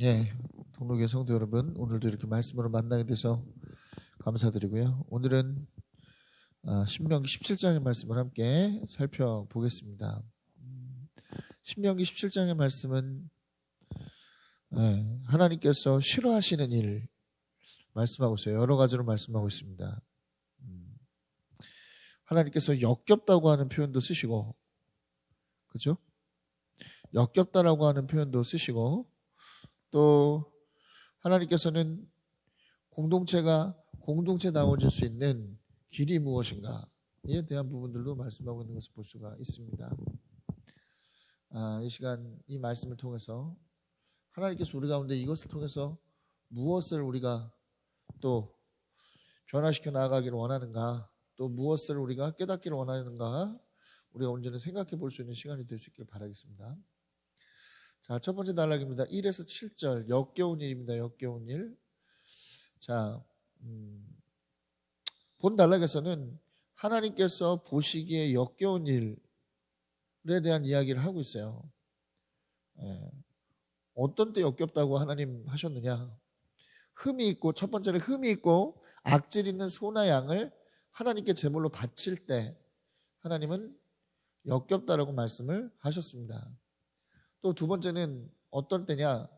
예, 동록의 성도 여러분, 오늘도 이렇게 말씀으로 만나게 돼서 감사드리고요. 오늘은 신명기 17장의 말씀을 함께 살펴보겠습니다. 신명기 17장의 말씀은 하나님께서 싫어하시는 일 말씀하고 있어요. 여러 가지로 말씀하고 있습니다. 하나님께서 역겹다고 하는 표현도 쓰시고, 그죠? 역겹다라고 하는 표현도 쓰시고, 또 하나님께서는 공동체다워질 수 있는 길이 무엇인가에 대한 부분들도 말씀하고 있는 것을 볼 수가 있습니다. 이 시간 이 말씀을 통해서 하나님께서 우리 가운데 이것을 통해서 무엇을 우리가 또 변화시켜 나아가기를 원하는가, 또 무엇을 우리가 깨닫기를 원하는가, 우리가 온전히 생각해 볼 수 있는 시간이 될 수 있기를 바라겠습니다. 자, 첫 번째 단락입니다. 1에서 7절, 역겨운 일입니다. 역겨운 일. 자, 본 단락에서는 하나님께서 보시기에 역겨운 일에 대한 이야기를 하고 있어요. 어떤 때 역겹다고 하나님 하셨느냐? 첫 번째는 흠이 있고 악질 있는 소나 양을 하나님께 제물로 바칠 때 하나님은 역겹다라고 말씀을 하셨습니다. 또 두 번째는 어떤 때냐?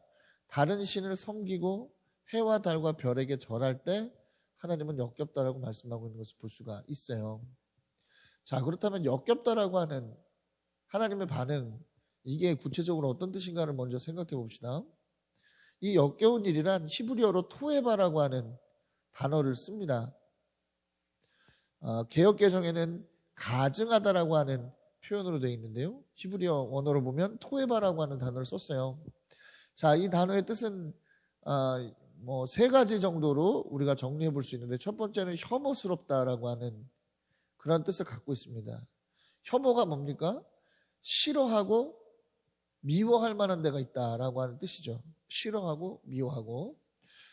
다른 신을 섬기고 해와 달과 별에게 절할 때 하나님은 역겹다라고 말씀하고 있는 것을 볼 수가 있어요. 자, 그렇다면 역겹다라고 하는 하나님의 반응, 이게 구체적으로 어떤 뜻인가를 먼저 생각해 봅시다. 이 역겨운 일이란 히브리어로 토에바라고 하는 단어를 씁니다. 개역개정에는 가증하다라고 하는 표현으로 되어 있는데요. 히브리어 원어로 보면 토에바라고 하는 단어를 썼어요. 자, 이 단어의 뜻은 세 가지 정도로 우리가 정리해 볼 수 있는데, 첫 번째는 혐오스럽다라고 하는 그런 뜻을 갖고 있습니다. 혐오가 뭡니까? 싫어하고 미워할 만한 데가 있다라고 하는 뜻이죠. 싫어하고 미워하고.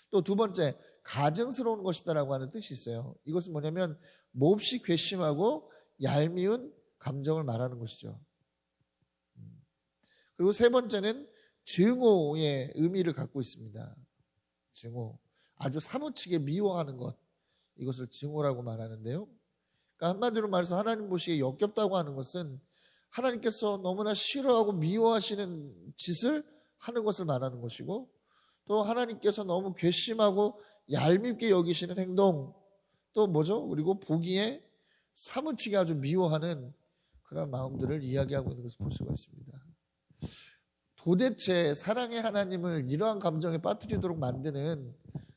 또 두 번째, 가증스러운 것이다라고 하는 뜻이 있어요. 이것은 뭐냐면 몹시 괘씸하고 얄미운 감정을 말하는 것이죠. 그리고 세 번째는 증오의 의미를 갖고 있습니다. 증오, 아주 사무치게 미워하는 것, 이것을 증오라고 말하는데요. 그러니까 한마디로 말해서 하나님 보시기에 역겹다고 하는 것은 하나님께서 너무나 싫어하고 미워하시는 짓을 하는 것을 말하는 것이고, 또 하나님께서 너무 괘씸하고 얄밉게 여기시는 행동, 또 뭐죠? 그리고 보기에 사무치게 아주 미워하는 그런 마음들을 이야기하고 있는 것을 볼 수가 있습니다. 도대체 사랑의 하나님을 이러한 감정에 빠뜨리도록 만드는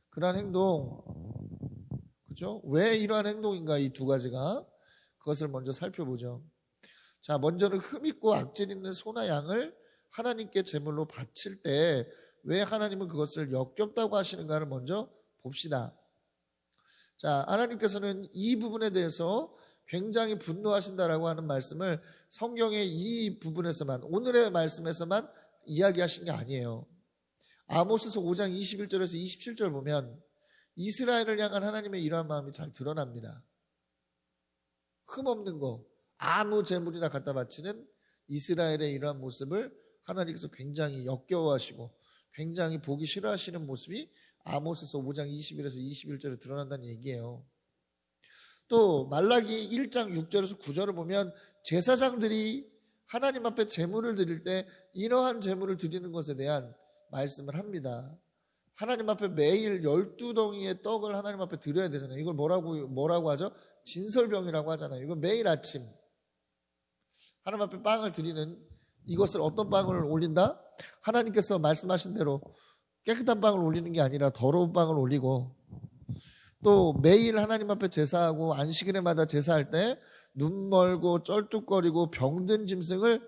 그러한 행동, 그죠? 왜 이러한 행동인가, 이 두 가지가. 그것을 먼저 살펴보죠. 자, 먼저는 흠있고 악질 있는 소나 양을 하나님께 제물로 바칠 때 왜 하나님은 그것을 역겹다고 하시는가를 먼저 봅시다. 자, 하나님께서는 이 부분에 대해서 굉장히 분노하신다라고 하는 말씀을 성경의 이 부분에서만, 오늘의 말씀에서만 이야기하신 게 아니에요. 아모스서 5장 21절에서 27절 보면 이스라엘을 향한 하나님의 이러한 마음이 잘 드러납니다. 흠없는 거, 아무 제물이나 갖다 바치는 이스라엘의 이러한 모습을 하나님께서 굉장히 역겨워하시고 굉장히 보기 싫어하시는 모습이 아모스서 5장 21에서 21절에 드러난다는 얘기예요. 또 말라기 1장 6절에서 9절을 보면 제사장들이 하나님 앞에 제물을 드릴 때 이러한 제물을 드리는 것에 대한 말씀을 합니다. 하나님 앞에 매일 12덩이의 떡을 하나님 앞에 드려야 되잖아요. 이걸 뭐라고 하죠? 진설병이라고 하잖아요. 이건 매일 아침 하나님 앞에 빵을 드리는, 이것을 어떤 빵을 올린다? 하나님께서 말씀하신 대로 깨끗한 빵을 올리는 게 아니라 더러운 빵을 올리고, 또 매일 하나님 앞에 제사하고 안식일마다 제사할 때 눈 멀고 쩔뚝거리고 병든 짐승을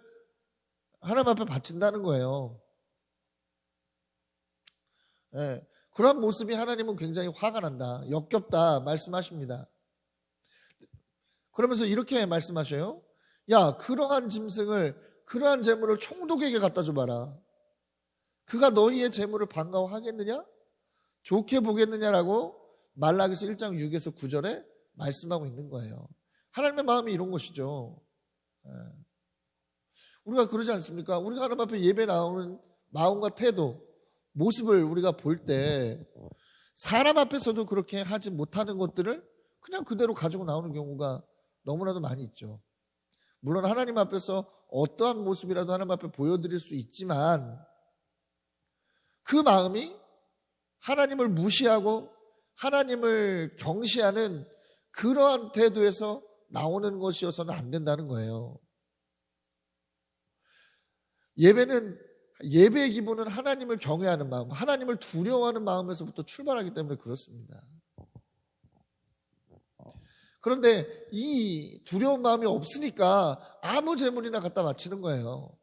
하나님 앞에 바친다는 거예요. 그런 모습이 하나님은 굉장히 화가 난다, 역겹다 말씀하십니다. 그러면서 이렇게 말씀하셔요. 야, 그러한 제물을 총독에게 갖다 줘봐라. 그가 너희의 제물을 반가워하겠느냐? 좋게 보겠느냐라고 말라기서 1장 6에서 9절에 말씀하고 있는 거예요. 하나님의 마음이 이런 것이죠. 우리가 그러지 않습니까? 우리가 하나님 앞에 예배 나오는 마음과 태도, 모습을 우리가 볼 때 사람 앞에서도 그렇게 하지 못하는 것들을 그냥 그대로 가지고 나오는 경우가 너무나도 많이 있죠. 물론 하나님 앞에서 어떠한 모습이라도 하나님 앞에 보여드릴 수 있지만 그 마음이 하나님을 무시하고 하나님을 경시하는 그러한 태도에서 나오는 것이어서는 안 된다는 거예요. 예배의 기본은 하나님을 경외하는 마음, 하나님을 두려워하는 마음에서부터 출발하기 때문에 그렇습니다. 그런데 이 두려운 마음이 없으니까 아무 제물이나 갖다 바치는 거예요.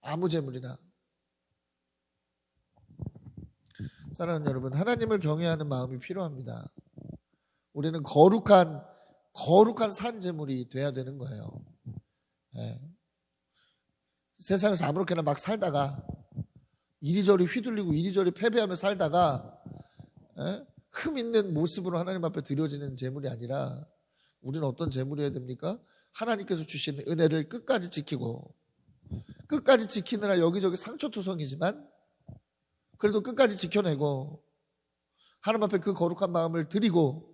아무 제물이나. 사랑하는 여러분, 하나님을 경외하는 마음이 필요합니다. 우리는 거룩한 산 제물이 돼야 되는 거예요. 네. 세상에서 아무렇게나 막 살다가 이리저리 휘둘리고 이리저리 패배하며 살다가 흠 있는 모습으로 하나님 앞에 드려지는 제물이 아니라 우리는 어떤 제물이어야 됩니까? 하나님께서 주신 은혜를 끝까지 지키고 끝까지 지키느라 여기저기 상처투성이지만 그래도 끝까지 지켜내고 하나님 앞에 그 거룩한 마음을 드리고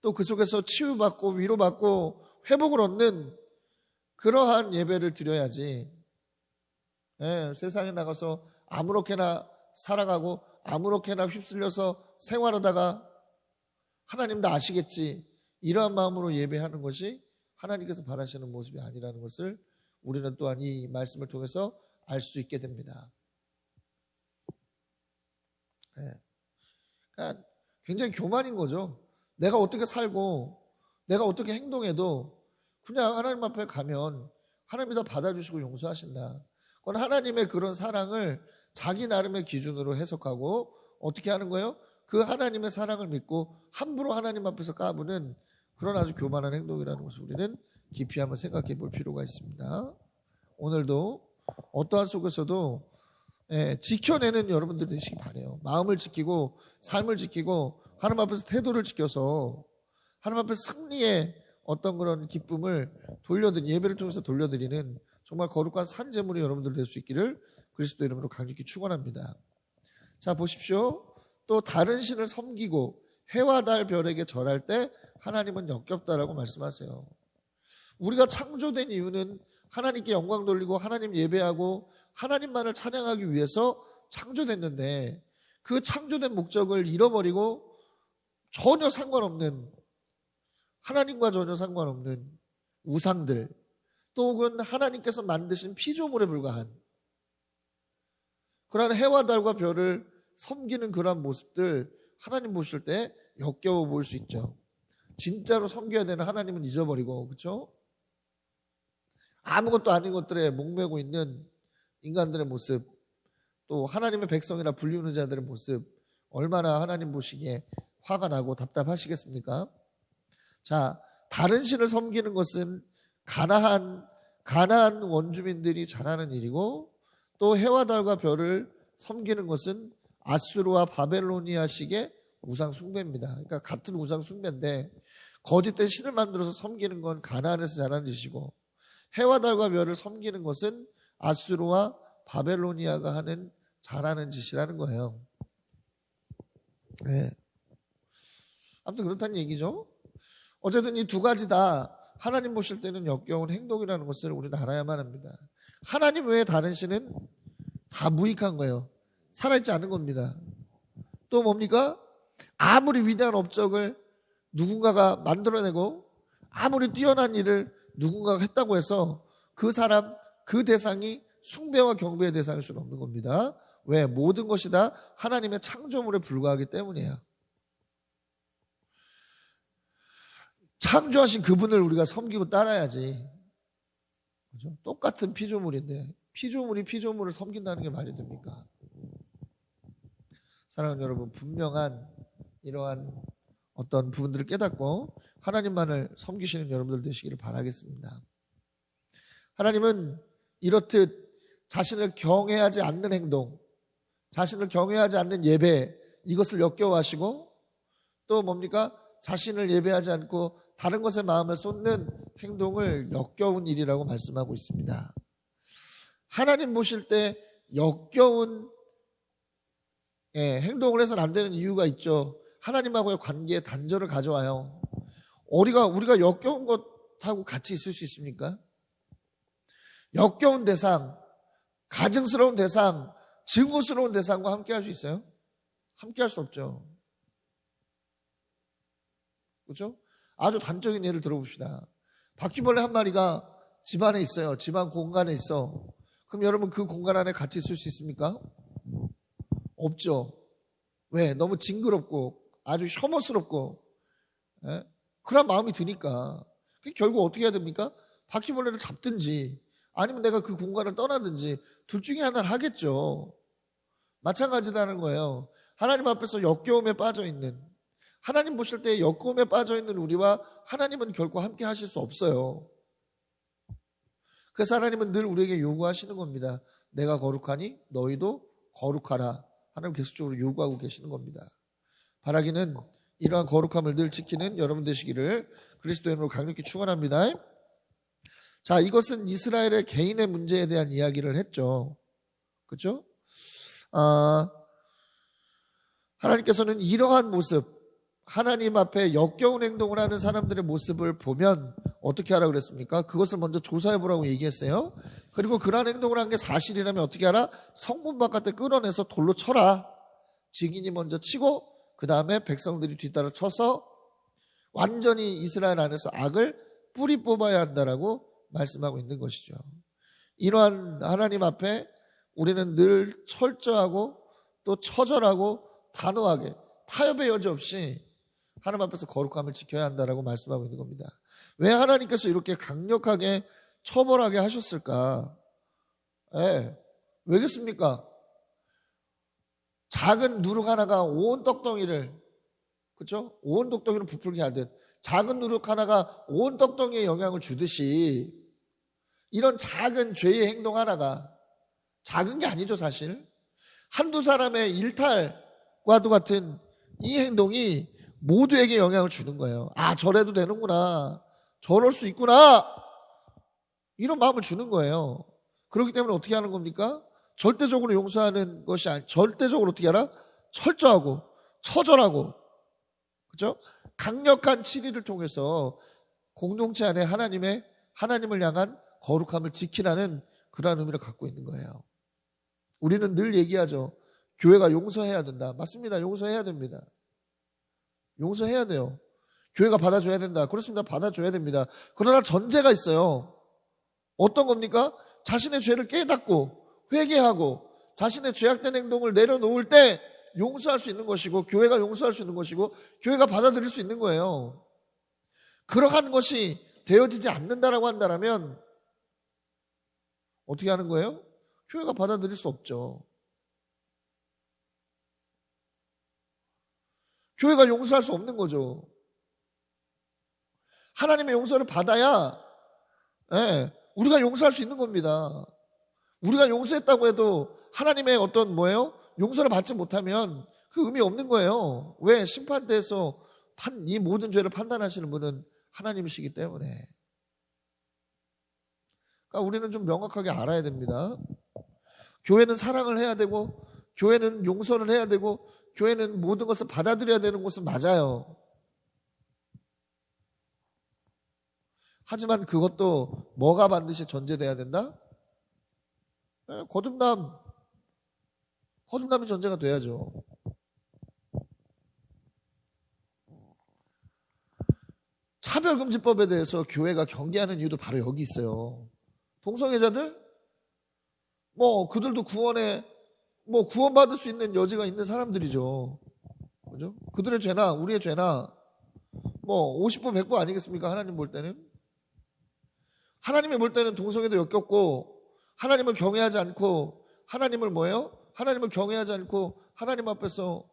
또 그 속에서 치유받고 위로받고 회복을 얻는 그러한 예배를 드려야지. 세상에 나가서 아무렇게나 살아가고 아무렇게나 휩쓸려서 생활하다가 하나님 다 아시겠지 이러한 마음으로 예배하는 것이 하나님께서 바라시는 모습이 아니라는 것을 우리는 또한 이 말씀을 통해서 알 수 있게 됩니다. 그러니까 굉장히 교만인 거죠. 내가 어떻게 살고 내가 어떻게 행동해도 그냥 하나님 앞에 가면 하나님이 다 받아주시고 용서하신다. 그건 하나님의 그런 사랑을 자기 나름의 기준으로 해석하고 어떻게 하는 거예요? 그 하나님의 사랑을 믿고 함부로 하나님 앞에서 까부는 그런 아주 교만한 행동이라는 것을 우리는 깊이 한번 생각해 볼 필요가 있습니다. 오늘도 어떠한 속에서도 지켜내는 여러분들 되시기 바라요. 마음을 지키고 삶을 지키고 하나님 앞에서 태도를 지켜서 하나님 앞에서 승리의 어떤 그런 기쁨을 예배를 통해서 돌려드리는 정말 거룩한 산제물이 여러분들 될 수 있기를 그리스도 이름으로 강력히 축원합니다. 자, 보십시오. 또 다른 신을 섬기고 해와 달 별에게 절할 때 하나님은 역겹다라고 말씀하세요. 우리가 창조된 이유는 하나님께 영광 돌리고 하나님 예배하고 하나님만을 찬양하기 위해서 창조됐는데 그 창조된 목적을 잃어버리고 전혀 상관없는 하나님과 전혀 상관없는 우상들 또 혹은 하나님께서 만드신 피조물에 불과한 그러한 해와 달과 별을 섬기는 그러한 모습들 하나님 보실 때 역겨워 보일 수 있죠. 진짜로 섬겨야 되는 하나님은 잊어버리고 그렇죠? 아무것도 아닌 것들에 목매고 있는 인간들의 모습 또 하나님의 백성이라 불리우는 자들의 모습 얼마나 하나님 보시기에 화가 나고 답답하시겠습니까? 자, 다른 신을 섬기는 것은 가나안 원주민들이 잘하는 일이고 또 해와 달과 별을 섬기는 것은 아수르와 바벨로니아식의 우상 숭배입니다. 그러니까 같은 우상 숭배인데 거짓된 신을 만들어서 섬기는 건 가나안에서 잘하는 짓이고 해와 달과 별을 섬기는 것은 아수르와 바벨로니아가 잘하는 짓이라는 거예요. 네. 아무튼 그렇다는 얘기죠. 어쨌든 이 두 가지 다 하나님 보실 때는 역겨운 행동이라는 것을 우리는 알아야만 합니다. 하나님 외에 다른 신은 다 무익한 거예요. 살아있지 않은 겁니다. 또 뭡니까? 아무리 위대한 업적을 누군가가 만들어내고 아무리 뛰어난 일을 누군가가 했다고 해서 그 사람, 그 대상이 숭배와 경배의 대상일 수는 없는 겁니다. 왜? 모든 것이 다 하나님의 창조물에 불과하기 때문이에요. 창조하신 그분을 우리가 섬기고 따라야지. 그렇죠? 똑같은 피조물인데 피조물이 피조물을 섬긴다는 게 말이 됩니까? 사랑하는 여러분, 분명한 이러한 어떤 부분들을 깨닫고 하나님만을 섬기시는 여러분들 되시기를 바라겠습니다. 하나님은 이렇듯 자신을 경외하지 않는 행동, 자신을 경외하지 않는 예배, 이것을 역겨워하시고 또 뭡니까? 자신을 예배하지 않고 다른 것에 마음을 쏟는 행동을 역겨운 일이라고 말씀하고 있습니다. 하나님 보실 때 역겨운 행동을 해서는 안 되는 이유가 있죠. 하나님하고의 관계에 단절을 가져와요. 우리가 역겨운 것하고 같이 있을 수 있습니까? 역겨운 대상, 가증스러운 대상, 증오스러운 대상과 함께 할 수 있어요? 함께 할 수 없죠. 그렇죠? 아주 단적인 예를 들어봅시다. 바퀴벌레 한 마리가 집 안에 있어요. 집 안 공간에 있어. 그럼 여러분 그 공간 안에 같이 있을 수 있습니까? 없죠. 왜? 너무 징그럽고 아주 혐오스럽고 그런 마음이 드니까 결국 어떻게 해야 됩니까? 바퀴벌레를 잡든지 아니면 내가 그 공간을 떠나든지 둘 중에 하나를 하겠죠. 마찬가지라는 거예요. 하나님 앞에서 역겨움에 빠져있는, 하나님 보실 때 역겨움에 빠져있는 우리와 하나님은 결코 함께 하실 수 없어요. 그래서 하나님은 늘 우리에게 요구하시는 겁니다. 내가 거룩하니 너희도 거룩하라. 하나님 계속적으로 요구하고 계시는 겁니다. 바라기는 이러한 거룩함을 늘 지키는 여러분 되시기를 그리스도의 이름으로 강력히 축원합니다. 자, 이것은 이스라엘의 개인의 문제에 대한 이야기를 했죠. 그렇죠? 하나님께서는 이러한 모습, 하나님 앞에 역겨운 행동을 하는 사람들의 모습을 보면 어떻게 하라 그랬습니까? 그것을 먼저 조사해보라고 얘기했어요. 그리고 그러한 행동을 한 게 사실이라면 어떻게 하라? 성문 바깥에 끌어내서 돌로 쳐라. 증인이 먼저 치고 그 다음에 백성들이 뒤따라 쳐서 완전히 이스라엘 안에서 악을 뿌리 뽑아야 한다라고 말씀하고 있는 것이죠. 이러한 하나님 앞에 우리는 늘 철저하고 또 처절하고 단호하게 타협의 여지 없이 하나님 앞에서 거룩함을 지켜야 한다라고 말씀하고 있는 겁니다. 왜 하나님께서 이렇게 강력하게 처벌하게 하셨을까? 왜겠습니까? 작은 누룩 하나가 온 떡덩이를, 그렇죠? 온 떡덩이를 부풀게 하듯 작은 누룩 하나가 온 떡덩이에 영향을 주듯이 이런 작은 죄의 행동 하나가, 작은 게 아니죠 사실, 한두 사람의 일탈과도 같은 이 행동이 모두에게 영향을 주는 거예요. 아, 저래도 되는구나, 저럴 수 있구나, 이런 마음을 주는 거예요. 그렇기 때문에 어떻게 하는 겁니까? 절대적으로 용서하는 것이 아니, 절대적으로 어떻게 하라? 철저하고 처절하고, 그렇죠? 강력한 치리를 통해서 공동체 안에 하나님을 향한 거룩함을 지키라는 그러한 의미를 갖고 있는 거예요. 우리는 늘 얘기하죠. 교회가 용서해야 된다. 맞습니다. 용서해야 됩니다. 용서해야 돼요. 교회가 받아줘야 된다. 그렇습니다. 받아줘야 됩니다. 그러나 전제가 있어요. 어떤 겁니까? 자신의 죄를 깨닫고 회개하고 자신의 죄악된 행동을 내려놓을 때 용서할 수 있는 것이고, 교회가 용서할 수 있는 것이고, 교회가 받아들일 수 있는 거예요. 그러한 것이 되어지지 않는다라고 한다면 어떻게 하는 거예요? 교회가 받아들일 수 없죠. 교회가 용서할 수 없는 거죠. 하나님의 용서를 받아야 우리가 용서할 수 있는 겁니다. 우리가 용서했다고 해도 하나님의 어떤 용서를 받지 못하면 그 의미 없는 거예요. 왜? 심판대에서 이 모든 죄를 판단하시는 분은 하나님이시기 때문에. 그러니까 우리는 좀 명확하게 알아야 됩니다. 교회는 사랑을 해야 되고, 교회는 용서를 해야 되고, 교회는 모든 것을 받아들여야 되는 곳은 맞아요. 하지만 그것도 뭐가 반드시 전제돼야 된다? 거듭남이 전제가 돼야죠. 차별금지법에 대해서 교회가 경계하는 이유도 바로 여기 있어요. 동성애자들? 그들도 구원받을 수 있는 여지가 있는 사람들이죠. 그죠? 그들의 죄나 우리의 죄나 50부 100부 아니겠습니까? 하나님 볼 때는. 하나님이 볼 때는 동성애도 역겹고, 하나님을 경외하지 않고, 하나님을 경외하지 않고 하나님 앞에서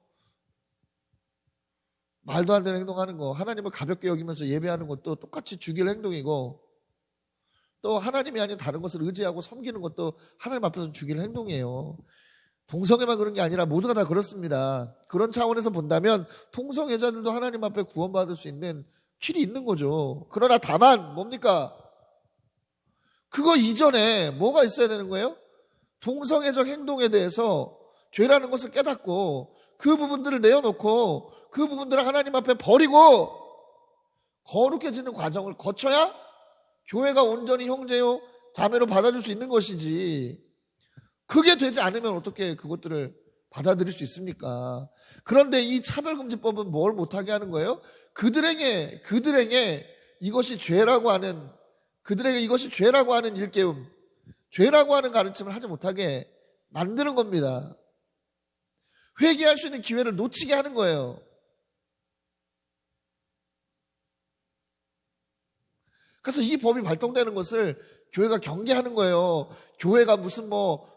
말도 안 되는 행동하는 거, 하나님을 가볍게 여기면서 예배하는 것도 똑같이 죽일 행동이고, 또 하나님이 아닌 다른 것을 의지하고 섬기는 것도 하나님 앞에서 죽일 행동이에요. 동성애만 그런 게 아니라 모두가 다 그렇습니다. 그런 차원에서 본다면 동성애자들도 하나님 앞에 구원받을 수 있는 길이 있는 거죠. 그러나 다만 뭡니까? 그거 이전에 뭐가 있어야 되는 거예요? 동성애적 행동에 대해서 죄라는 것을 깨닫고 그 부분들을 내어놓고 그 부분들을 하나님 앞에 버리고 거룩해지는 과정을 거쳐야 교회가 온전히 형제요 자매로 받아줄 수 있는 것이지, 그게 되지 않으면 어떻게 그것들을 받아들일 수 있습니까? 그런데 이 차별금지법은 뭘 못하게 하는 거예요? 그들에게 이것이 죄라고 하는, 그들에게 이것이 죄라고 하는 일깨움, 죄라고 하는 가르침을 하지 못하게 만드는 겁니다. 회개할 수 있는 기회를 놓치게 하는 거예요. 그래서 이 법이 발동되는 것을 교회가 경계하는 거예요. 교회가 무슨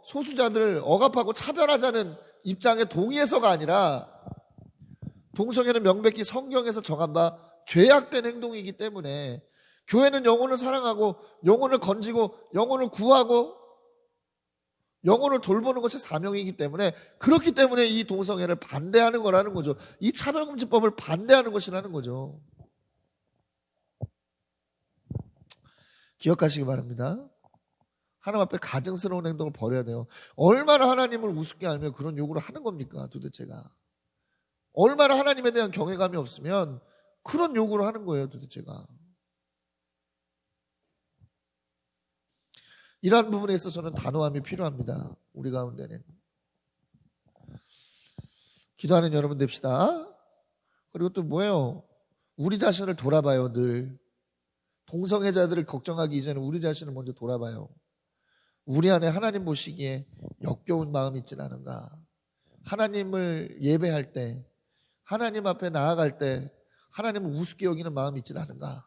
소수자들을 억압하고 차별하자는 입장에 동의해서가 아니라, 동성애는 명백히 성경에서 정한 바 죄악된 행동이기 때문에 교회는 영혼을 사랑하고 영혼을 건지고 영혼을 구하고 영혼을 돌보는 것이 사명이기 때문에, 그렇기 때문에 이 동성애를 반대하는 거라는 거죠. 이 차별금지법을 반대하는 것이라는 거죠. 기억하시기 바랍니다. 하나님 앞에 가증스러운 행동을 버려야 돼요. 얼마나 하나님을 우습게 알면 그런 요구를 하는 겁니까? 도대체가 얼마나 하나님에 대한 경외감이 없으면 그런 요구를 하는 거예요. 도대체가 이러한 부분에 있어서는 단호함이 필요합니다. 우리 가운데는. 기도하는 여러분 됩시다. 그리고 또 뭐예요? 우리 자신을 돌아봐요. 늘 동성애자들을 걱정하기 이전에 우리 자신을 먼저 돌아봐요. 우리 안에 하나님 보시기에 역겨운 마음이 있진 않은가? 하나님을 예배할 때, 하나님 앞에 나아갈 때 하나님을 우습게 여기는 마음이 있진 않은가?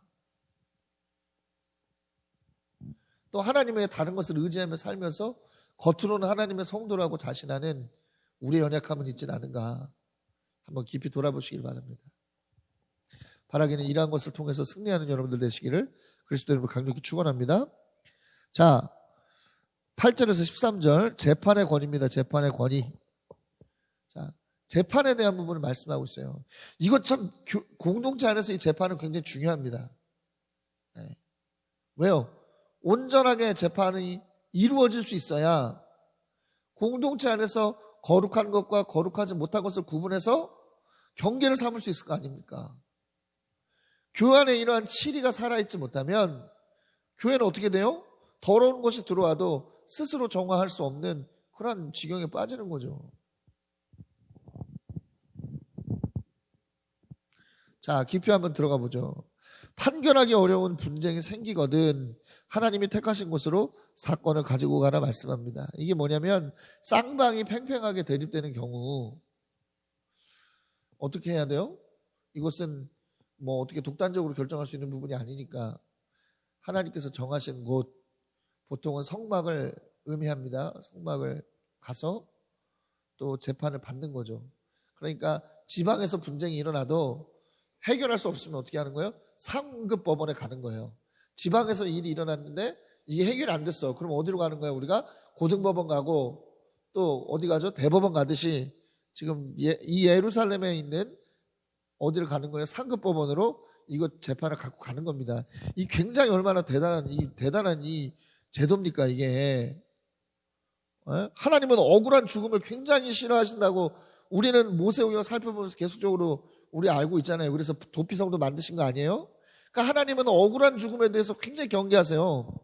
또 하나님의 다른 것을 의지하며 살면서 겉으로는 하나님의 성도라고 자신하는 우리의 연약함은 있진 않은가? 한번 깊이 돌아보시길 바랍니다. 바라기는 이러한 것을 통해서 승리하는 여러분들 되시기를 그리스도 이름으로 강력히 축원합니다. 자, 8절에서 13절 재판의 권위입니다. 재판의 권위. 자, 재판에 대한 부분을 말씀하고 있어요. 이것 참 공동체 안에서 이 재판은 굉장히 중요합니다. 네. 왜요? 온전하게 재판이 이루어질 수 있어야 공동체 안에서 거룩한 것과 거룩하지 못한 것을 구분해서 경계를 삼을 수 있을 거 아닙니까? 교회 안에 이러한 치리가 살아있지 못하면 교회는 어떻게 돼요? 더러운 것이 들어와도 스스로 정화할 수 없는 그런 지경에 빠지는 거죠. 자, 깊이 한번 들어가 보죠. 판결하기 어려운 분쟁이 생기거든 하나님이 택하신 곳으로 사건을 가지고 가라 말씀합니다. 이게 뭐냐면 쌍방이 팽팽하게 대립되는 경우 어떻게 해야 돼요? 이것은 어떻게 독단적으로 결정할 수 있는 부분이 아니니까 하나님께서 정하신 곳, 보통은 성막을 의미합니다. 성막을 가서 또 재판을 받는 거죠. 그러니까 지방에서 분쟁이 일어나도 해결할 수 없으면 어떻게 하는 거예요? 상급 법원에 가는 거예요. 지방에서 일이 일어났는데 이게 해결이 안 됐어. 그럼 어디로 가는 거예요? 우리가 고등법원 가고 또 어디 가죠? 대법원 가듯이 지금 이 예루살렘에 있는 어디를 가는 거예요? 상급 법원으로 이거 재판을 갖고 가는 겁니다. 이 굉장히 얼마나 대단한 이 제도입니까 이게? 하나님은 억울한 죽음을 굉장히 싫어하신다고 우리는 모세오경을 살펴보면서 계속적으로 우리 알고 있잖아요. 그래서 도피성도 만드신 거 아니에요? 그러니까 하나님은 억울한 죽음에 대해서 굉장히 경계하세요.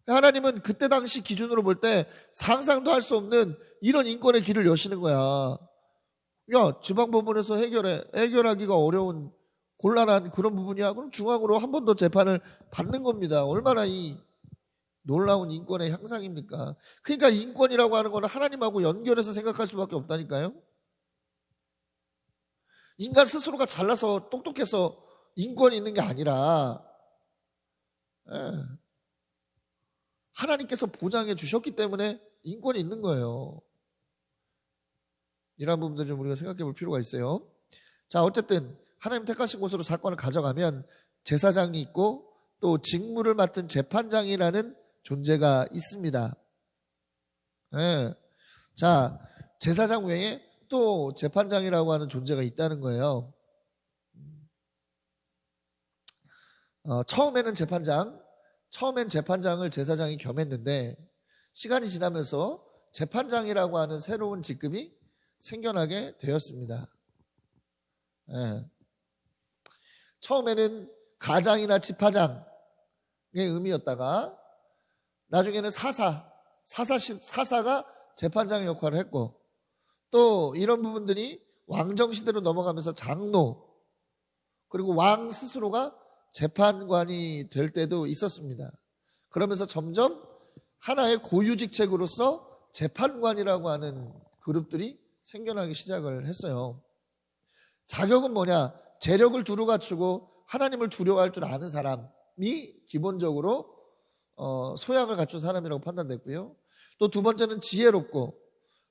하나님은 그때 당시 기준으로 볼 때 상상도 할 수 없는 이런 인권의 길을 여시는 거야. 야, 지방법원에서 해결하기가 어려운 곤란한 그런 부분이야. 그럼 중앙으로 한 번 더 재판을 받는 겁니다. 얼마나 이 놀라운 인권의 향상입니까? 그러니까 인권이라고 하는 거는 하나님하고 연결해서 생각할 수밖에 없다니까요. 인간 스스로가 잘나서 똑똑해서 인권이 있는 게 아니라 하나님께서 보장해 주셨기 때문에 인권이 있는 거예요. 이런 부분들 좀 우리가 생각해 볼 필요가 있어요. 자, 어쨌든 하나님 택하신 곳으로 사건을 가져가면 제사장이 있고 또 직무를 맡은 재판장이라는 존재가 있습니다. 자, 제사장 외에 또 재판장이라고 하는 존재가 있다는 거예요. 처음엔 재판장을 제사장이 겸했는데 시간이 지나면서 재판장이라고 하는 새로운 직급이 생겨나게 되었습니다. 예. 처음에는 가장이나 집화장의 의미였다가 나중에는 사사가 재판장의 역할을 했고, 또 이런 부분들이 왕정시대로 넘어가면서 장로, 그리고 왕 스스로가 재판관이 될 때도 있었습니다. 그러면서 점점 하나의 고유직책으로서 재판관이라고 하는 그룹들이 생겨나기 시작을 했어요. 자격은 뭐냐? 재력을 두루 갖추고 하나님을 두려워할 줄 아는 사람이 기본적으로 소양을 갖춘 사람이라고 판단됐고요. 또 두 번째는 지혜롭고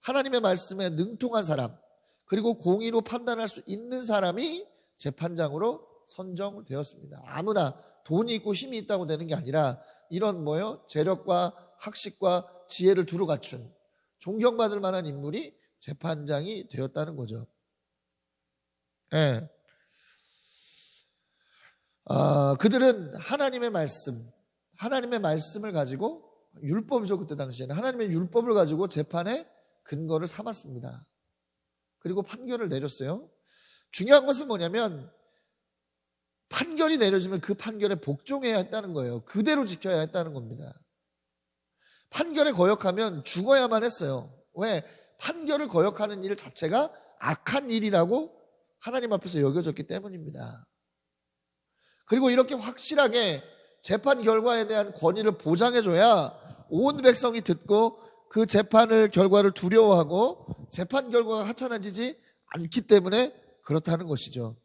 하나님의 말씀에 능통한 사람, 그리고 공의로 판단할 수 있는 사람이 재판장으로 선정되었습니다. 아무나 돈이 있고 힘이 있다고 되는 게 아니라 이런 재력과 학식과 지혜를 두루 갖춘 존경받을 만한 인물이 재판장이 되었다는 거죠. 예. 그들은 하나님의 말씀을 가지고, 율법이죠. 그때 당시에는 하나님의 율법을 가지고 재판의 근거를 삼았습니다. 그리고 판결을 내렸어요. 중요한 것은 뭐냐면 판결이 내려지면 그 판결에 복종해야 했다는 거예요. 그대로 지켜야 했다는 겁니다. 판결에 거역하면 죽어야만 했어요. 왜? 판결을 거역하는 일 자체가 악한 일이라고 하나님 앞에서 여겨졌기 때문입니다. 그리고 이렇게 확실하게 재판 결과에 대한 권위를 보장해줘야 온 백성이 듣고 그 재판을 결과를 두려워하고 재판 결과가 하찮아지지 않기 때문에 그렇다는 것이죠.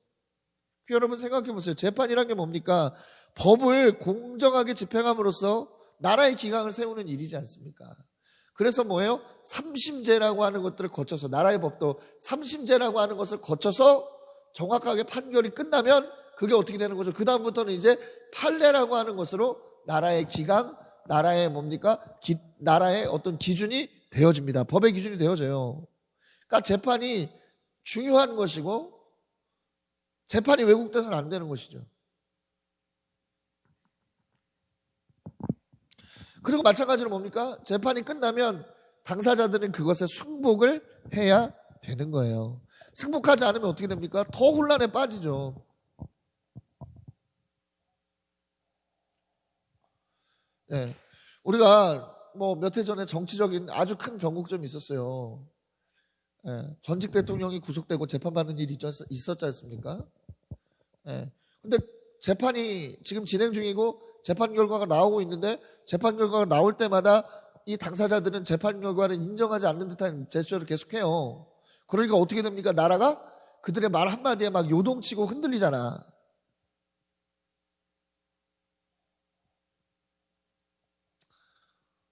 여러분 생각해 보세요. 재판이란 게 뭡니까? 법을 공정하게 집행함으로써 나라의 기강을 세우는 일이지 않습니까? 그래서 삼심제라고 하는 것들을 거쳐서, 나라의 법도 삼심제라고 하는 것을 거쳐서 정확하게 판결이 끝나면 그게 어떻게 되는 거죠? 그 다음부터는 이제 판례라고 하는 것으로 나라의 기강, 나라의 나라의 어떤 기준이 되어집니다. 법의 기준이 되어져요. 그러니까 재판이 중요한 것이고 재판이 왜곡돼서는 안 되는 것이죠. 그리고 마찬가지로 뭡니까? 재판이 끝나면 당사자들은 그것에 승복을 해야 되는 거예요. 승복하지 않으면 어떻게 됩니까? 더 혼란에 빠지죠. 네. 우리가 몇 해 전에 정치적인 아주 큰 변곡점이 있었어요. 네. 전직 대통령이 구속되고 재판받는 일이 있었지 않습니까? 네. 근데 재판이 지금 진행 중이고 재판 결과가 나오고 있는데 재판 결과가 나올 때마다 이 당사자들은 재판 결과를 인정하지 않는 듯한 제스처를 계속해요. 그러니까 어떻게 됩니까? 나라가 그들의 말 한마디에 막 요동치고 흔들리잖아.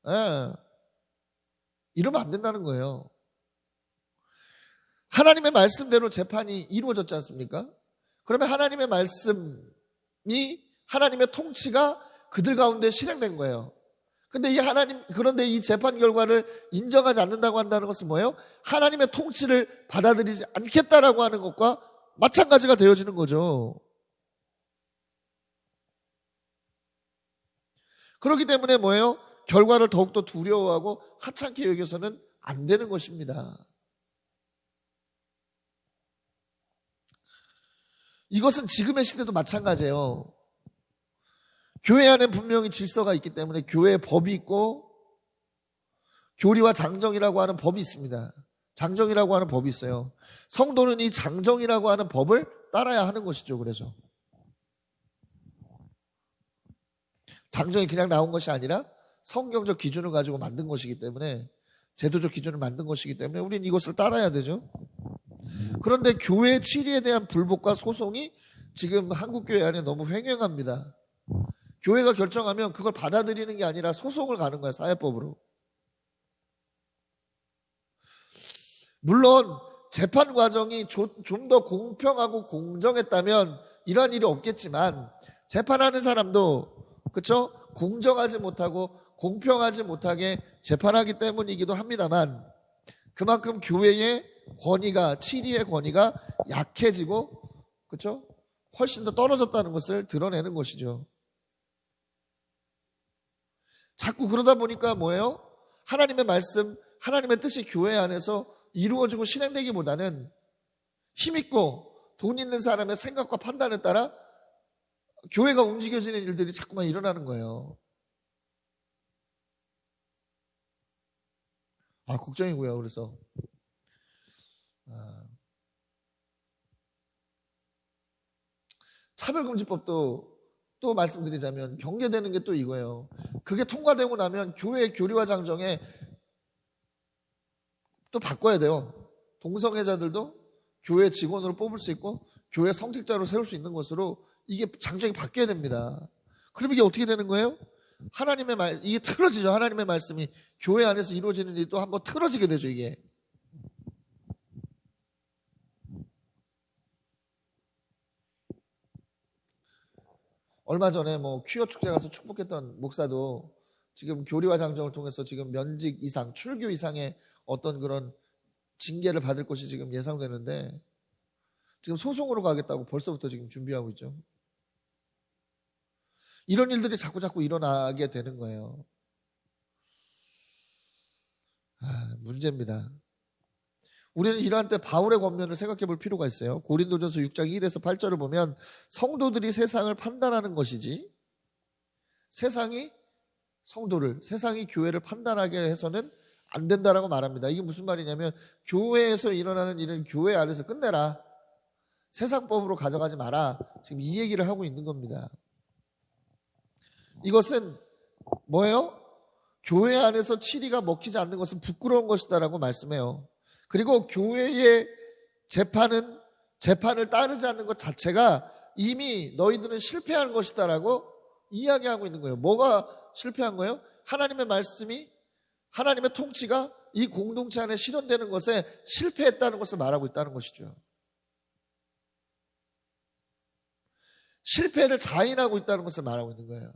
예. 이러면 안 된다는 거예요. 하나님의 말씀대로 재판이 이루어졌지 않습니까? 그러면 하나님의 말씀이, 하나님의 통치가 그들 가운데 실행된 거예요. 그런데 이 재판 결과를 인정하지 않는다고 한다는 것은 뭐예요? 하나님의 통치를 받아들이지 않겠다라고 하는 것과 마찬가지가 되어지는 거죠. 그렇기 때문에 결과를 더욱더 두려워하고 하찮게 여겨서는 안 되는 것입니다. 이것은 지금의 시대도 마찬가지예요. 교회 안에 분명히 질서가 있기 때문에 교회에 법이 있고 교리와 장정이라고 하는 법이 있습니다. 장정이라고 하는 법이 있어요. 성도는 이 장정이라고 하는 법을 따라야 하는 것이죠. 그래서 장정이 그냥 나온 것이 아니라 성경적 기준을 가지고 만든 것이기 때문에, 제도적 기준을 만든 것이기 때문에 우리는 이것을 따라야 되죠. 그런데 교회 치리에 대한 불복과 소송이 지금 한국교회 안에 너무 횡행합니다. 교회가 결정하면 그걸 받아들이는 게 아니라 소송을 가는 거야, 사회법으로. 물론 재판 과정이 좀 더 공평하고 공정했다면 이러한 일이 없겠지만, 재판하는 사람도 그렇죠? 공정하지 못하고 공평하지 못하게 재판하기 때문이기도 합니다만, 그만큼 교회의 권위가, 치리의 권위가 약해지고 그렇죠? 훨씬 더 떨어졌다는 것을 드러내는 것이죠. 자꾸 그러다 보니까 하나님의 말씀, 하나님의 뜻이 교회 안에서 이루어지고 실행되기보다는 힘있고 돈 있는 사람의 생각과 판단에 따라 교회가 움직여지는 일들이 자꾸만 일어나는 거예요. 걱정이고요. 그래서 차별금지법도 또 말씀드리자면 경계되는 게 또 이거예요. 그게 통과되고 나면 교회 교리와 장정에 또 바꿔야 돼요. 동성애자들도 교회 직원으로 뽑을 수 있고 교회 성직자로 세울 수 있는 것으로 이게 장정이 바뀌어야 됩니다. 그럼 이게 어떻게 되는 거예요? 하나님의 이게 틀어지죠. 하나님의 말씀이 교회 안에서 이루어지는 일이 또 한번 틀어지게 되죠. 이게 얼마 전에 퀴어 축제 가서 축복했던 목사도 지금 교리와 장정을 통해서 지금 면직 이상, 출교 이상의 어떤 그런 징계를 받을 것이 지금 예상되는데 지금 소송으로 가겠다고 벌써부터 지금 준비하고 있죠. 이런 일들이 자꾸 일어나게 되는 거예요. 문제입니다. 우리는 이러한 때 바울의 권면을 생각해 볼 필요가 있어요. 고린도전서 6장 1에서 8절을 보면 성도들이 세상을 판단하는 것이지 세상이 교회를 판단하게 해서는 안 된다라고 말합니다. 이게 무슨 말이냐면 교회에서 일어나는 일은 교회 안에서 끝내라. 세상법으로 가져가지 마라. 지금 이 얘기를 하고 있는 겁니다. 이것은 뭐예요? 교회 안에서 치리가 먹히지 않는 것은 부끄러운 것이다라고 말씀해요. 그리고 교회의 재판을 따르지 않는 것 자체가 이미 너희들은 실패한 것이다라고 이야기하고 있는 거예요. 뭐가 실패한 거예요? 하나님의 말씀이, 하나님의 통치가 이 공동체 안에 실현되는 것에 실패했다는 것을 말하고 있다는 것이죠. 실패를 자인하고 있다는 것을 말하고 있는 거예요.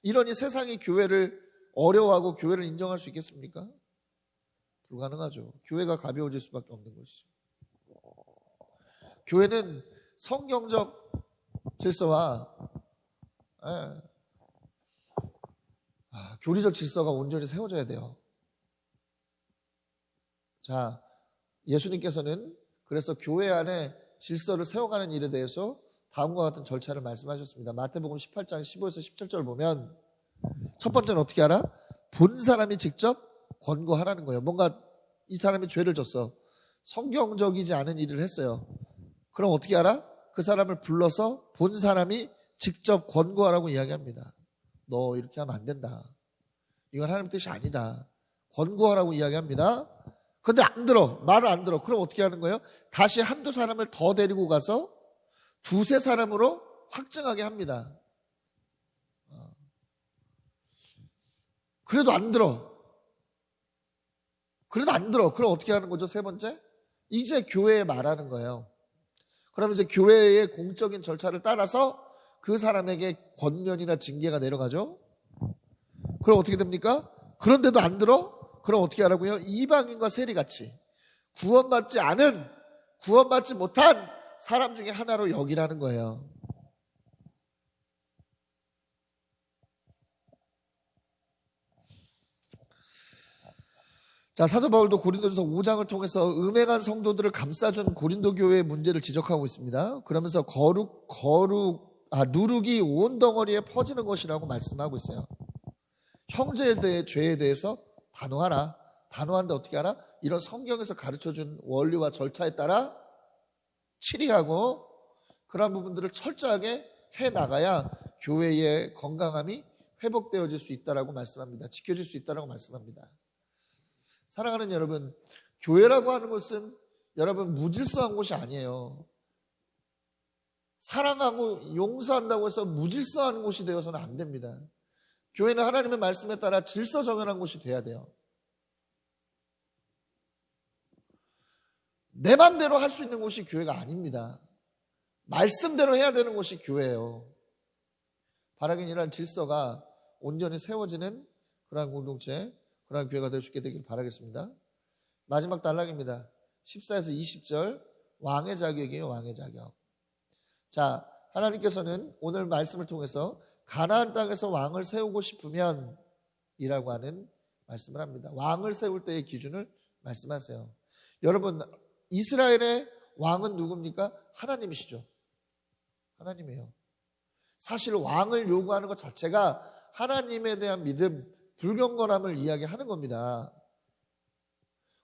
이러니 세상이 교회를 어려워하고 교회를 인정할 수 있겠습니까? 불가능하죠. 교회가 가벼워질 수밖에 없는 것이죠. 교회는 성경적 질서와 교리적 질서가 온전히 세워져야 돼요. 자, 예수님께서는 그래서 교회 안에 질서를 세워가는 일에 대해서 다음과 같은 절차를 말씀하셨습니다. 마태복음 18장 15에서 17절 보면 첫 번째는 어떻게 하라? 본 사람이 직접 권고하라는 거예요. 뭔가 이 사람이 죄를 졌어. 성경적이지 않은 일을 했어요. 그럼 어떻게 하라? 그 사람을 불러서 본 사람이 직접 권고하라고 이야기합니다. 너 이렇게 하면 안 된다. 이건 하나님 뜻이 아니다. 권고하라고 이야기합니다. 근데 안 들어. 말을 안 들어. 그럼 어떻게 하는 거예요? 다시 한두 사람을 더 데리고 가서 두세 사람으로 확증하게 합니다. 그래도 안 들어. 그럼 어떻게 하는 거죠? 세 번째, 이제 교회에 말하는 거예요. 그럼 이제 교회의 공적인 절차를 따라서 그 사람에게 권면이나 징계가 내려가죠. 그럼 어떻게 됩니까? 그런데도 안 들어? 그럼 어떻게 하라고요? 이방인과 세리같이 구원받지 못한 사람 중에 하나로 여기라는 거예요. 자, 사도 바울도 고린도전서 5장을 통해서 음행한 성도들을 감싸준 고린도 교회의 문제를 지적하고 있습니다. 그러면서 누룩이 온 덩어리에 퍼지는 것이라고 말씀하고 있어요. 형제에 대해 죄에 대해서 단호하라. 단호한데 어떻게 하라? 이런 성경에서 가르쳐준 원리와 절차에 따라 치리하고 그런 부분들을 철저하게 해나가야 교회의 건강함이 회복되어질 수 있다라고 말씀합니다. 지켜질 수 있다라고 말씀합니다. 사랑하는 여러분, 교회라고 하는 것은 여러분 무질서한 곳이 아니에요. 사랑하고 용서한다고 해서 무질서한 곳이 되어서는 안 됩니다. 교회는 하나님의 말씀에 따라 질서 정연한 곳이 돼야 돼요. 내 맘대로 할 수 있는 곳이 교회가 아닙니다. 말씀대로 해야 되는 곳이 교회예요. 바라긴 이러한 질서가 온전히 세워지는 그러한 공동체, 그러한 교회가 될 수 있게 되길 바라겠습니다. 마지막 단락입니다. 14에서 20절, 왕의 자격이에요. 왕의 자격. 자, 하나님께서는 오늘 말씀을 통해서 가나안 땅에서 왕을 세우고 싶으면 이라고 하는 말씀을 합니다. 왕을 세울 때의 기준을 말씀하세요. 여러분, 이스라엘의 왕은 누굽니까? 하나님이시죠. 하나님이에요. 사실 왕을 요구하는 것 자체가 하나님에 대한 믿음, 불경건함을 이야기하는 겁니다.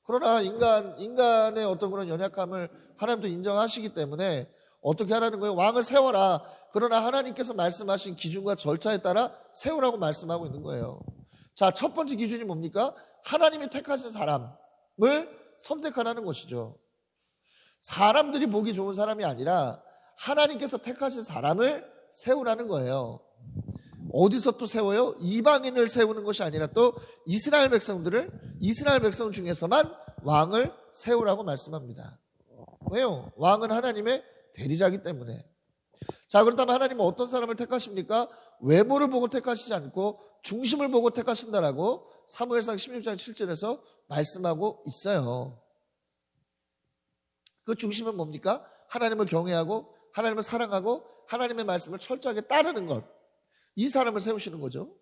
그러나 인간의 어떤 그런 연약함을 하나님도 인정하시기 때문에 어떻게 하라는 거예요? 왕을 세워라. 그러나 하나님께서 말씀하신 기준과 절차에 따라 세우라고 말씀하고 있는 거예요. 자, 첫 번째 기준이 뭡니까? 하나님이 택하신 사람을 선택하라는 것이죠. 사람들이 보기 좋은 사람이 아니라 하나님께서 택하신 사람을 세우라는 거예요. 어디서 또 세워요? 이방인을 세우는 것이 아니라 또 이스라엘 백성 중에서만 왕을 세우라고 말씀합니다. 왜요? 왕은 하나님의 대리자이기 때문에. 자, 그렇다면 하나님은 어떤 사람을 택하십니까? 외모를 보고 택하시지 않고 중심을 보고 택하신다라고 사무엘상 16장 7절에서 말씀하고 있어요. 그 중심은 뭡니까? 하나님을 경외하고 하나님을 사랑하고 하나님의 말씀을 철저하게 따르는 것. 이 사람을 세우시는 거죠.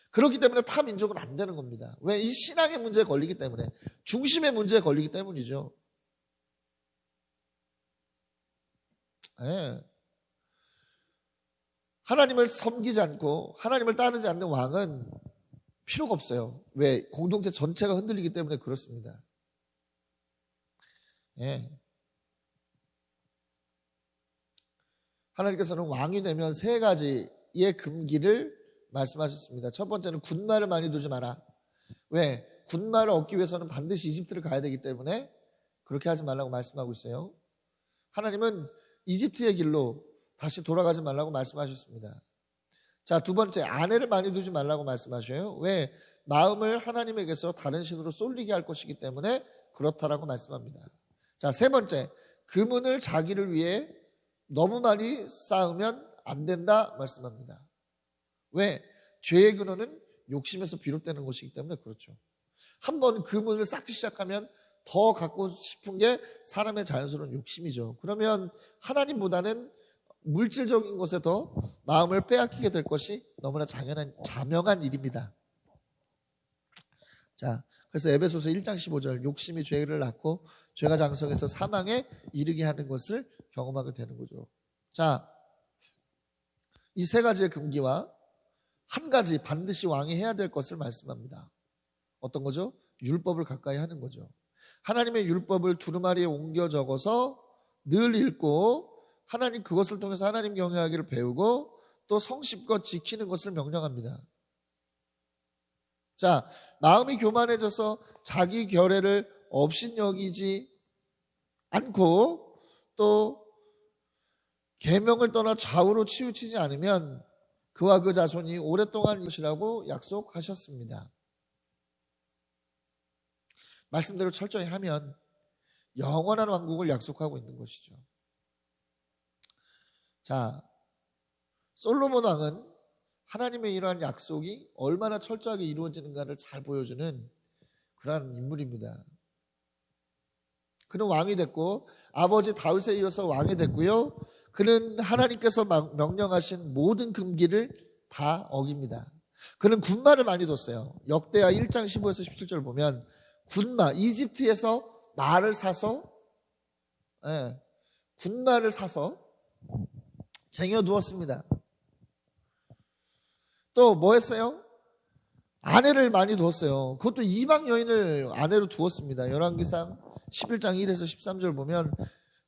그렇기 때문에 타 민족은 안 되는 겁니다. 왜? 이 신앙의 문제에 걸리기 때문에, 중심의 문제에 걸리기 때문이죠. 네. 하나님을 섬기지 않고 하나님을 따르지 않는 왕은 필요가 없어요. 왜? 공동체 전체가 흔들리기 때문에 그렇습니다. 네. 하나님께서는 왕이 되면 세 가지의 금기를 말씀하셨습니다. 첫 번째는 군마를 많이 두지 마라. 왜? 군마를 얻기 위해서는 반드시 이집트를 가야 되기 때문에 그렇게 하지 말라고 말씀하고 있어요. 하나님은 이집트의 길로 다시 돌아가지 말라고 말씀하셨습니다. 자, 두 번째, 아내를 많이 두지 말라고 말씀하셔요. 왜? 마음을 하나님에게서 다른 신으로 쏠리게 할 것이기 때문에 그렇다라고 말씀합니다. 자, 세 번째, 금은을 자기를 위해 너무 많이 쌓으면 안 된다 말씀합니다. 왜? 죄의 근원은 욕심에서 비롯되는 것이기 때문에 그렇죠. 한번 금은을 쌓기 시작하면 더 갖고 싶은 게 사람의 자연스러운 욕심이죠. 그러면 하나님보다는 물질적인 것에 더 마음을 빼앗기게 될 것이 너무나 자명한 일입니다. 자, 그래서 에베소서 1장 15절, 욕심이 죄를 낳고 죄가 장성해서 사망에 이르게 하는 것을 경험하게 되는 거죠. 자, 이 세 가지의 금기와 한 가지 반드시 왕이 해야 될 것을 말씀합니다. 어떤 거죠? 율법을 가까이 하는 거죠. 하나님의 율법을 두루마리에 옮겨 적어서 늘 읽고 하나님 그것을 통해서 하나님 경외하기를 배우고 또 성실껏 지키는 것을 명령합니다. 자, 마음이 교만해져서 자기 결례를 업신여기지 않고 또 계명을 떠나 좌우로 치우치지 않으면 그와 그 자손이 오랫동안 것이라고 약속하셨습니다. 말씀대로 철저히 하면 영원한 왕국을 약속하고 있는 것이죠. 자, 솔로몬 왕은 하나님의 이러한 약속이 얼마나 철저하게 이루어지는가를 잘 보여주는 그러한 인물입니다. 그는 왕이 됐고 아버지 다윗에 이어서 왕이 됐고요. 그는 하나님께서 명령하신 모든 금기를 다 어깁니다. 그는 군마를 많이 뒀어요. 역대하 1장 15에서 17절 보면 군마, 이집트에서 말을 사서 군마를 사서 쟁여두었습니다. 또 뭐 했어요? 아내를 많이 두었어요. 그것도 이방 여인을 아내로 두었습니다. 열왕기상 11장 1에서 13절 보면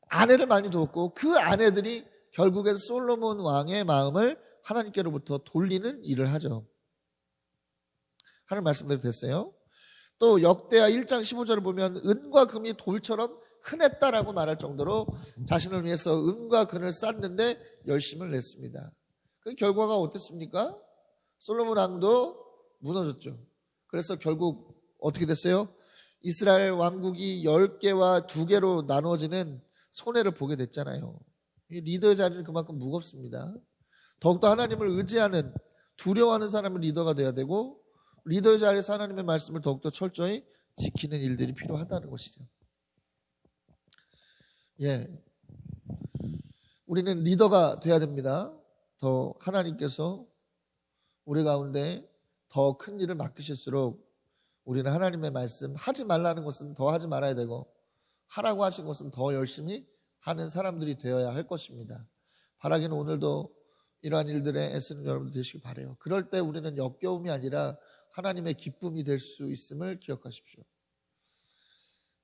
아내를 많이 두었고 그 아내들이 결국엔 솔로몬 왕의 마음을 하나님께로부터 돌리는 일을 하죠. 하는 말씀대로 됐어요. 또 역대하 1장 15절을 보면 은과 금이 돌처럼 흔했다라고 말할 정도로 자신을 위해서 은과 금을 쌓는데 열심을 냈습니다. 그 결과가 어땠습니까? 솔로몬 왕도 무너졌죠. 그래서 결국 어떻게 됐어요? 이스라엘 왕국이 10개와 2개로 나눠지는 손해를 보게 됐잖아요. 리더의 자리는 그만큼 무겁습니다. 더욱더 하나님을 의지하는, 두려워하는 사람은 리더가 돼야 되고 리더의 자리에서 하나님의 말씀을 더욱더 철저히 지키는 일들이 필요하다는 것이죠. 우리는 리더가 돼야 됩니다. 더 하나님께서 우리 가운데 더 큰 일을 맡기실수록 우리는 하나님의 말씀, 하지 말라는 것은 더 하지 말아야 되고 하라고 하신 것은 더 열심히 하는 사람들이 되어야 할 것입니다. 바라기는 오늘도 이러한 일들에 애쓰는 여러분들 되시길 바라요. 그럴 때 우리는 역겨움이 아니라 하나님의 기쁨이 될 수 있음을 기억하십시오.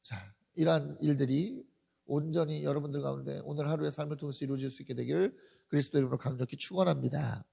자, 이러한 일들이 온전히 여러분들 가운데 오늘 하루의 삶을 통해서 이루어질 수 있게 되길 그리스도 이름으로 강력히 축원합니다.